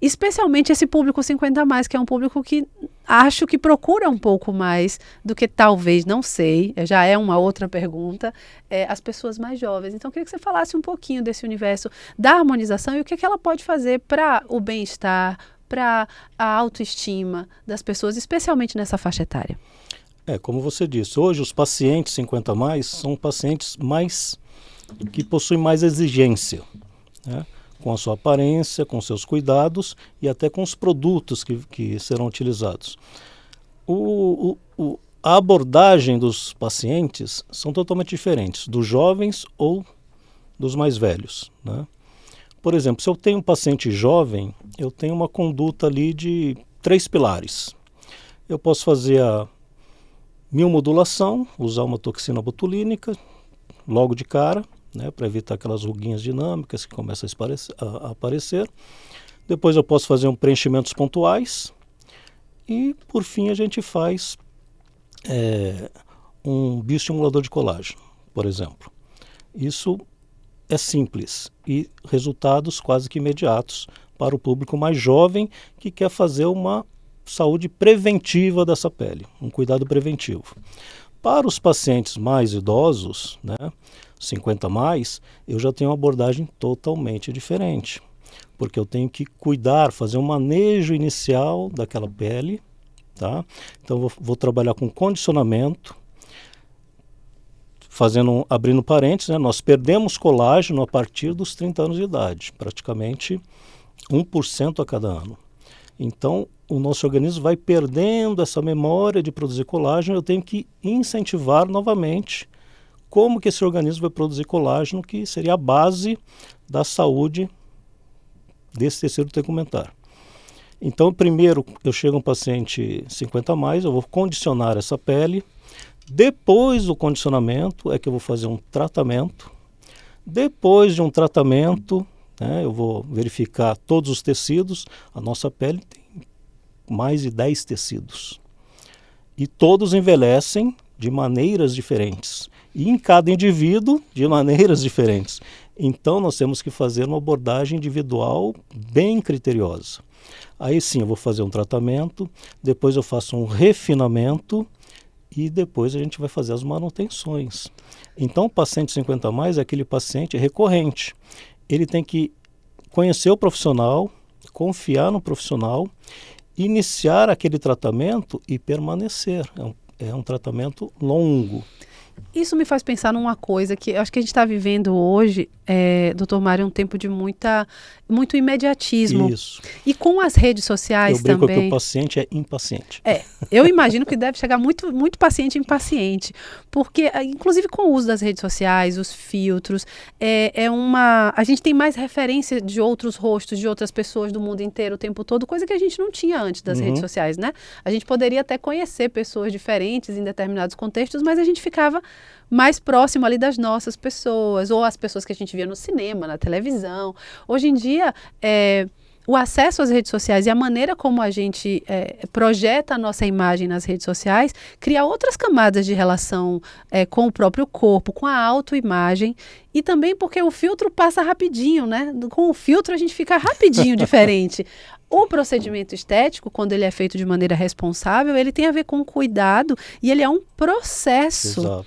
Especialmente esse público 50 a mais, que é um público que acho que procura um pouco mais do que talvez, não sei, já é uma outra pergunta, as pessoas mais jovens. Então, eu queria que você falasse um pouquinho desse universo da harmonização e o que ela pode fazer para o bem-estar, para a autoestima das pessoas, especialmente nessa faixa etária. Como você disse, hoje os pacientes 50 a mais são pacientes que possuem mais exigência, né? Com a sua aparência, com seus cuidados e até com os produtos que serão utilizados. A abordagem dos pacientes são totalmente diferentes, dos jovens ou dos mais velhos, né? Por exemplo, se eu tenho um paciente jovem, eu tenho uma conduta ali de 3 pilares. Eu posso fazer a miomodulação, usar uma toxina botulínica logo de cara, né, para evitar aquelas ruguinhas dinâmicas que começam a aparecer. Depois eu posso fazer preenchimentos pontuais e, por fim, a gente faz um bioestimulador de colágeno, por exemplo. Isso é simples e resultados quase que imediatos para o público mais jovem que quer fazer uma saúde preventiva dessa pele, um cuidado preventivo. Para os pacientes mais idosos, né, 50 a mais, eu já tenho uma abordagem totalmente diferente, porque eu tenho que cuidar, fazer um manejo inicial daquela pele, tá? Então vou trabalhar com condicionamento, abrindo parênteses, né, nós perdemos colágeno a partir dos 30 anos de idade, praticamente 1% a cada ano. Então, o nosso organismo vai perdendo essa memória de produzir colágeno, eu tenho que incentivar novamente como que esse organismo vai produzir colágeno, que seria a base da saúde desse tecido tegumentar. Então, primeiro, eu chego a um paciente 50 a mais, eu vou condicionar essa pele. Depois do condicionamento é que eu vou fazer um tratamento. Depois de um tratamento, né, eu vou verificar todos os tecidos. A nossa pele tem mais de 10 tecidos. E todos envelhecem de maneiras diferentes. E em cada indivíduo, de maneiras diferentes. Então, nós temos que fazer uma abordagem individual bem criteriosa. Aí sim, eu vou fazer um tratamento, depois eu faço um refinamento e depois a gente vai fazer as manutenções. Então, o paciente 50 a mais é aquele paciente recorrente. Ele tem que conhecer o profissional, confiar no profissional, iniciar aquele tratamento e permanecer. É um tratamento longo. Isso me faz pensar numa coisa que eu acho que a gente está vivendo hoje, doutor Mário, um tempo de muito imediatismo. Isso. E com as redes sociais também. Eu brinco que o paciente é impaciente. Eu imagino que deve chegar muito, muito paciente impaciente, porque, inclusive com o uso das redes sociais, os filtros, a gente tem mais referência de outros rostos, de outras pessoas do mundo inteiro o tempo todo, coisa que a gente não tinha antes das redes sociais, né? A gente poderia até conhecer pessoas diferentes em determinados contextos, mas a gente ficava mais próximo ali das nossas pessoas, ou as pessoas que a gente via no cinema, na televisão. Hoje em dia, o acesso às redes sociais e a maneira como a gente projeta a nossa imagem nas redes sociais cria outras camadas de relação com o próprio corpo, com a autoimagem, e também porque o filtro passa rapidinho, né? Com o filtro a gente fica rapidinho diferente. O procedimento estético, quando ele é feito de maneira responsável, ele tem a ver com cuidado e ele é um processo. Exato.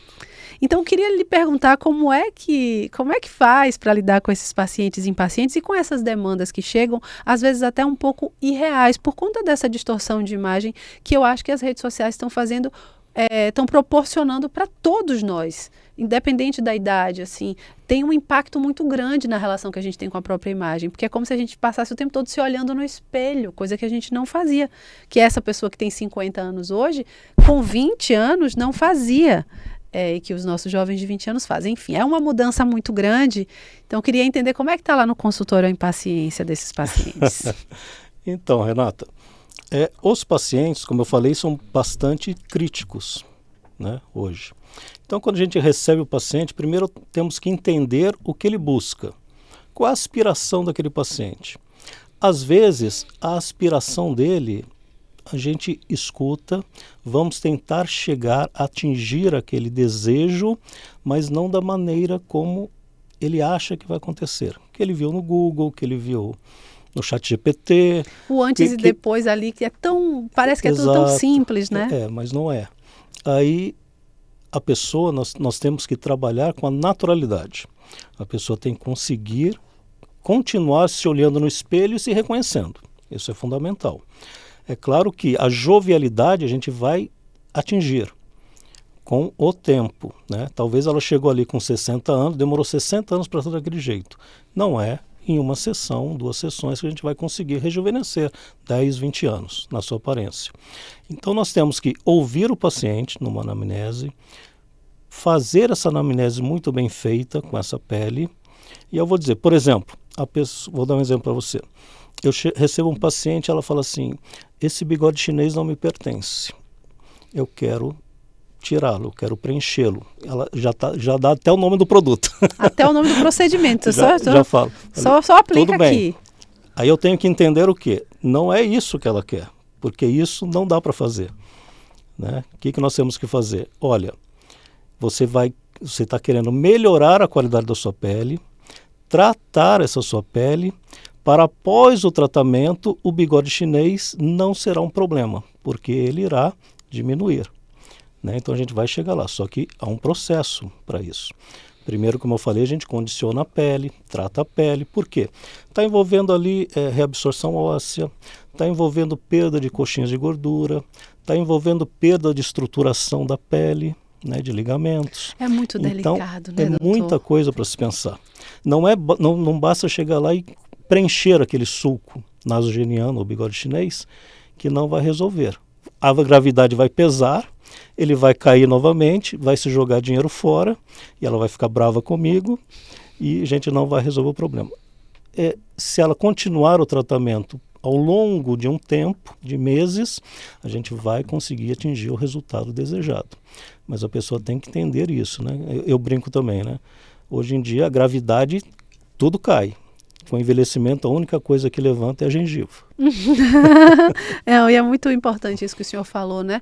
Então, eu queria lhe perguntar como é que faz para lidar com esses pacientes impacientes e com essas demandas que chegam, às vezes até um pouco irreais, por conta dessa distorção de imagem que eu acho que as redes sociais estão fazendo, estão proporcionando para todos nós, independente da idade, assim, tem um impacto muito grande na relação que a gente tem com a própria imagem, porque é como se a gente passasse o tempo todo se olhando no espelho, coisa que a gente não fazia, que essa pessoa que tem 50 anos hoje, com 20 anos não fazia. E que os nossos jovens de 20 anos fazem. Enfim, é uma mudança muito grande. Então, eu queria entender como é que está lá no consultório a impaciência desses pacientes. Então, Renata, os pacientes, como eu falei, são bastante críticos, né, hoje. Então, quando a gente recebe o paciente, primeiro temos que entender o que ele busca. Qual a aspiração daquele paciente? Às vezes, a aspiração dele, a gente escuta, vamos tentar chegar a atingir aquele desejo, mas não da maneira como ele acha que vai acontecer. Que ele viu no Google, que ele viu no ChatGPT. O antes e depois ali, que parece que é tudo tão simples, né? Mas não é. Aí a pessoa, nós temos que trabalhar com a naturalidade. A pessoa tem que conseguir continuar se olhando no espelho e se reconhecendo. Isso é fundamental. É claro que a jovialidade a gente vai atingir com o tempo, né? Talvez ela chegou ali com 60 anos, demorou 60 anos para estar daquele jeito. Não é em uma sessão, 2 sessões que a gente vai conseguir rejuvenescer 10, 20 anos na sua aparência. Então nós temos que ouvir o paciente numa anamnese, fazer essa anamnese muito bem feita com essa pele. E eu vou dizer, por exemplo, vou dar um exemplo para você. Eu recebo um paciente, ela fala assim, esse bigode chinês não me pertence, eu quero tirá-lo, eu quero preenchê-lo. Ela já dá até o nome do produto. Até o nome do procedimento. já falo. Só aplica tudo bem. Aqui. Aí eu tenho que entender o quê? Não é isso que ela quer, porque isso não dá para fazer, né? O que nós temos que fazer? Olha, você está querendo melhorar a qualidade da sua pele, tratar essa sua pele, para após o tratamento, o bigode chinês não será um problema, porque ele irá diminuir, né? Então a gente vai chegar lá, só que há um processo para isso. Primeiro, como eu falei, a gente condiciona a pele, trata a pele. Por quê? Está envolvendo ali reabsorção óssea, está envolvendo perda de coxinhas de gordura, está envolvendo perda de estruturação da pele, né, de ligamentos. É muito delicado, né, doutor? Muita coisa para se pensar. Não basta chegar lá e preencher aquele sulco nasogeniano ou bigode chinês, que não vai resolver. A gravidade vai pesar, ele vai cair novamente, vai se jogar dinheiro fora, e ela vai ficar brava comigo, e a gente não vai resolver o problema. Se ela continuar o tratamento ao longo de um tempo, de meses, a gente vai conseguir atingir o resultado desejado. Mas a pessoa tem que entender isso, né? Eu brinco também, né? Hoje em dia, a gravidade, tudo cai. Com o envelhecimento, a única coisa que levanta é a gengiva. E é muito importante isso que o senhor falou, né?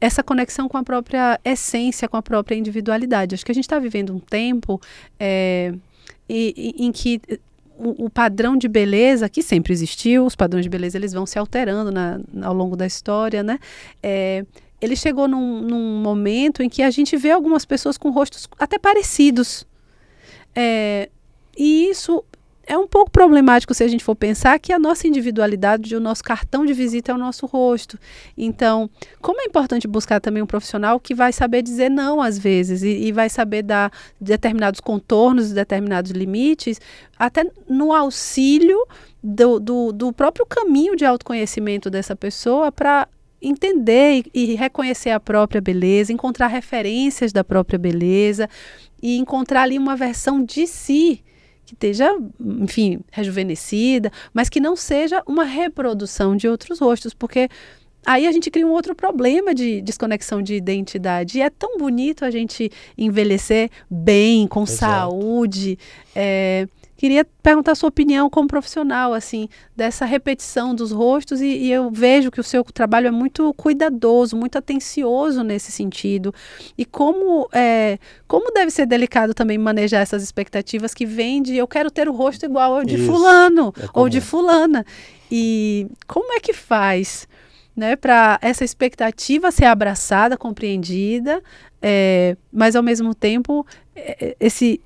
Essa conexão com a própria essência, com a própria individualidade. Acho que a gente está vivendo um tempo em que o padrão de beleza, que sempre existiu, os padrões de beleza eles vão se alterando ao longo da história, né? Ele chegou num momento em que a gente vê algumas pessoas com rostos até parecidos. E isso é um pouco problemático se a gente for pensar que a nossa individualidade, o nosso cartão de visita é o nosso rosto. Então, como é importante buscar também um profissional que vai saber dizer não às vezes e vai saber dar determinados contornos, determinados limites, até no auxílio do próprio caminho de autoconhecimento dessa pessoa para entender e reconhecer a própria beleza, encontrar referências da própria beleza e encontrar ali uma versão de si que esteja, enfim, rejuvenescida, mas que não seja uma reprodução de outros rostos, porque aí a gente cria um outro problema de desconexão de identidade. E é tão bonito a gente envelhecer bem, com Exato. saúde. Queria perguntar a sua opinião como profissional, assim, dessa repetição dos rostos e eu vejo que o seu trabalho é muito cuidadoso, muito atencioso nesse sentido. E como deve ser delicado também manejar essas expectativas que vêm de eu quero ter o rosto igual ao de Isso, fulano ou de comum. fulana. E como é que faz, né, para essa expectativa ser abraçada, compreendida, mas ao mesmo tempo esse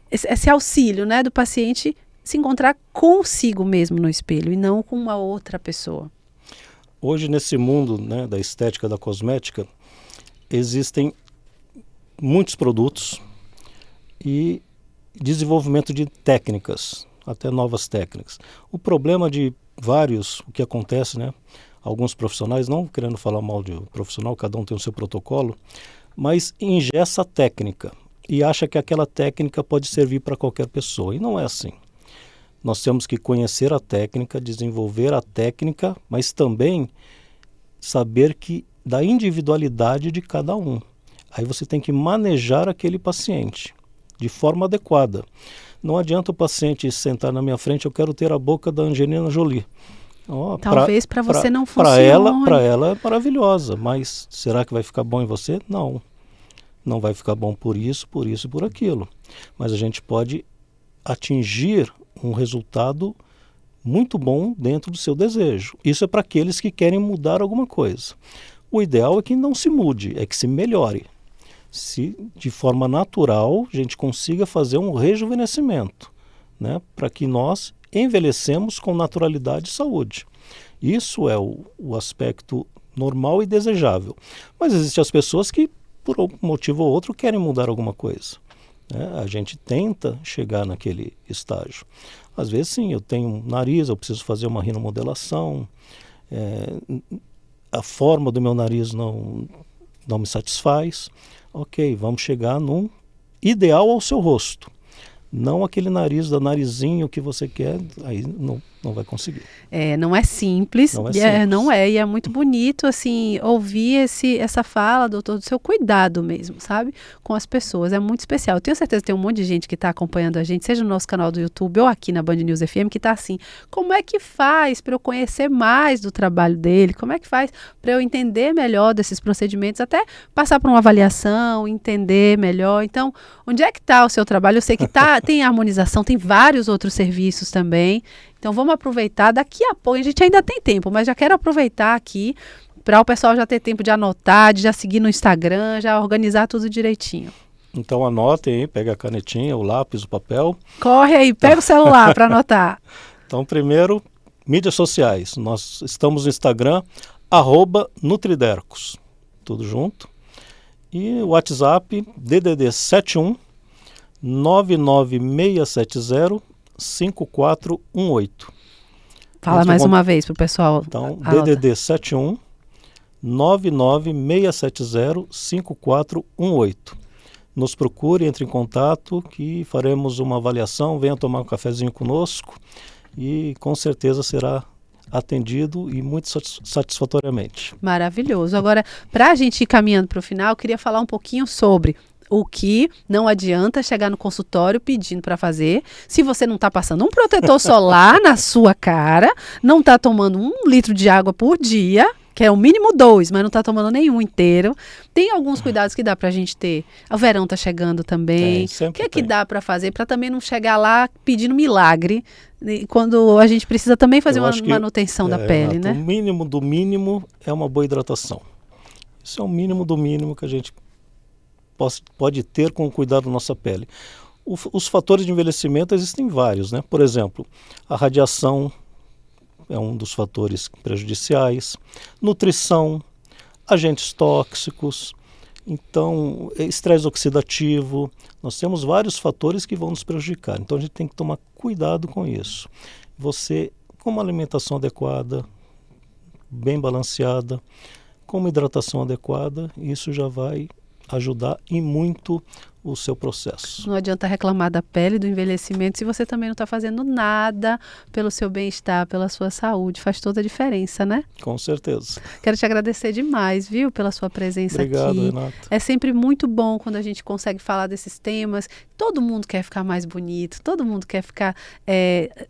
auxílio, né, do paciente se encontrar consigo mesmo no espelho e não com uma outra pessoa. Hoje, nesse mundo, né, da estética, da cosmética, existem muitos produtos e desenvolvimento de técnicas, até novas técnicas. O problema de vários, o que acontece, né, alguns profissionais, não querendo falar mal de profissional, cada um tem o seu protocolo, mas engessa a técnica e acha que aquela técnica pode servir para qualquer pessoa. E não é assim. Nós temos que conhecer a técnica, desenvolver a técnica, mas também saber que da individualidade de cada um. Aí você tem que manejar aquele paciente de forma adequada. Não adianta o paciente sentar na minha frente, eu quero ter a boca da Angelina Jolie. Oh, talvez para você não funcione. Para ela é maravilhosa, mas será que vai ficar bom em você? Não. Não vai ficar bom por isso e por aquilo. Mas a gente pode atingir um resultado muito bom dentro do seu desejo. Isso é para aqueles que querem mudar alguma coisa. O ideal é que não se mude, é que se melhore. Se de forma natural a gente consiga fazer um rejuvenescimento, né, para que nós envelhecemos com naturalidade e saúde. Isso é o aspecto normal e desejável. Mas existem as pessoas que, por um motivo ou outro, querem mudar alguma coisa. A gente tenta chegar naquele estágio. Às vezes, sim, eu tenho um nariz, eu preciso fazer uma rinomodelação, a forma do meu nariz não me satisfaz. Ok, vamos chegar num ideal ao seu rosto. Não aquele narizinho que você quer, aí não vai conseguir. Não é simples. Não é simples. Não é, e é muito bonito, assim, ouvir essa fala, doutor, do seu cuidado mesmo, sabe? Com as pessoas, é muito especial. Eu tenho certeza que tem um monte de gente que está acompanhando a gente, seja no nosso canal do YouTube ou aqui na Band News FM, que está assim, como é que faz para eu conhecer mais do trabalho dele? Como é que faz para eu entender melhor desses procedimentos? Até passar por uma avaliação, entender melhor. Então, onde é que está o seu trabalho? Eu sei que tem harmonização, tem vários outros serviços também. Então vamos aproveitar, daqui a pouco, a gente ainda tem tempo, mas já quero aproveitar aqui para o pessoal já ter tempo de anotar, de já seguir no Instagram, já organizar tudo direitinho. Então anotem aí, pega a canetinha, o lápis, o papel. Corre aí, pega o celular para anotar. Então primeiro, mídias sociais. Nós estamos no Instagram, @Nutridercos, tudo junto. E o WhatsApp, DDD 71 99670 5418. Fala mais uma vez para o pessoal. Então, DDD 71 99670 5418. Nos procure, entre em contato que faremos uma avaliação, venha tomar um cafezinho conosco e com certeza será atendido e muito satisfatoriamente. Maravilhoso. Agora, para a gente ir caminhando para o final, eu queria falar um pouquinho sobre o que não adianta chegar no consultório pedindo para fazer, se você não está passando um protetor solar na sua cara, não está tomando 1 litro de água por dia, que é o mínimo 2, mas não está tomando nenhum inteiro. Tem alguns cuidados que dá para a gente ter. O verão está chegando também. O que é que dá para fazer para também não chegar lá pedindo milagre, quando a gente precisa também fazer uma manutenção da pele, né? O mínimo do mínimo é uma boa hidratação. Isso é o mínimo do mínimo que a gente pode ter com o cuidado da nossa pele. Os fatores de envelhecimento existem vários, né? Por exemplo, a radiação é um dos fatores prejudiciais, nutrição, agentes tóxicos, então estresse oxidativo. Nós temos vários fatores que vão nos prejudicar, então a gente tem que tomar cuidado com isso. Você, com uma alimentação adequada, bem balanceada, com uma hidratação adequada, isso já vai ajudar e muito o seu processo. Não adianta reclamar da pele, do envelhecimento, se você também não está fazendo nada pelo seu bem-estar, pela sua saúde. Faz toda a diferença, né? Com certeza. Quero te agradecer demais, viu, pela sua presença aqui. Obrigado, Renata. É sempre muito bom quando a gente consegue falar desses temas. Todo mundo quer ficar mais bonito, todo mundo quer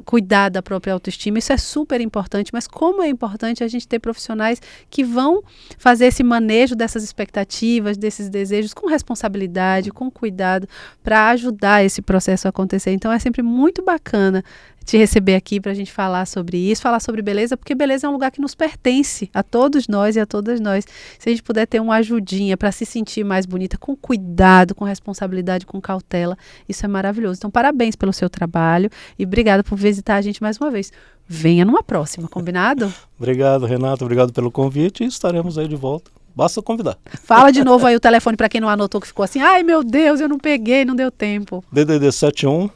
cuidar da própria autoestima. Isso é super importante, mas como é importante a gente ter profissionais que vão fazer esse manejo dessas expectativas, desses desejos com responsabilidade, com cuidado, para ajudar esse processo a acontecer. Então é sempre muito bacana te receber aqui para a gente falar sobre isso, falar sobre beleza, porque beleza é um lugar que nos pertence a todos nós e a todas nós. Se a gente puder ter uma ajudinha para se sentir mais bonita, com cuidado, com responsabilidade, com cautela, isso é maravilhoso. Então parabéns pelo seu trabalho e obrigada por visitar a gente mais uma vez. Venha numa próxima, combinado? Obrigado, Renato, obrigado pelo convite e estaremos aí de volta. Basta convidar. Fala de novo aí o telefone para quem não anotou, que ficou assim, ai meu Deus, eu não peguei, não deu tempo. DDD 71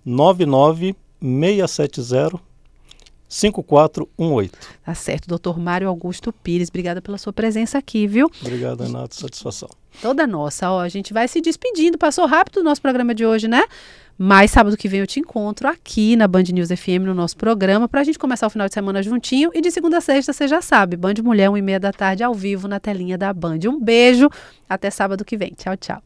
99 670 5418. Tá certo, doutor Mário Augusto Pires, obrigada pela sua presença aqui, viu? Obrigado, Renato, satisfação. Toda nossa, ó, a gente vai se despedindo, passou rápido o nosso programa de hoje, né? Mas sábado que vem eu te encontro aqui na Band News FM, no nosso programa, pra gente começar o final de semana juntinho. E de segunda a sexta, você já sabe, Band Mulher, 1h30 da tarde, ao vivo, na telinha da Band. Um beijo, até sábado que vem. Tchau, tchau.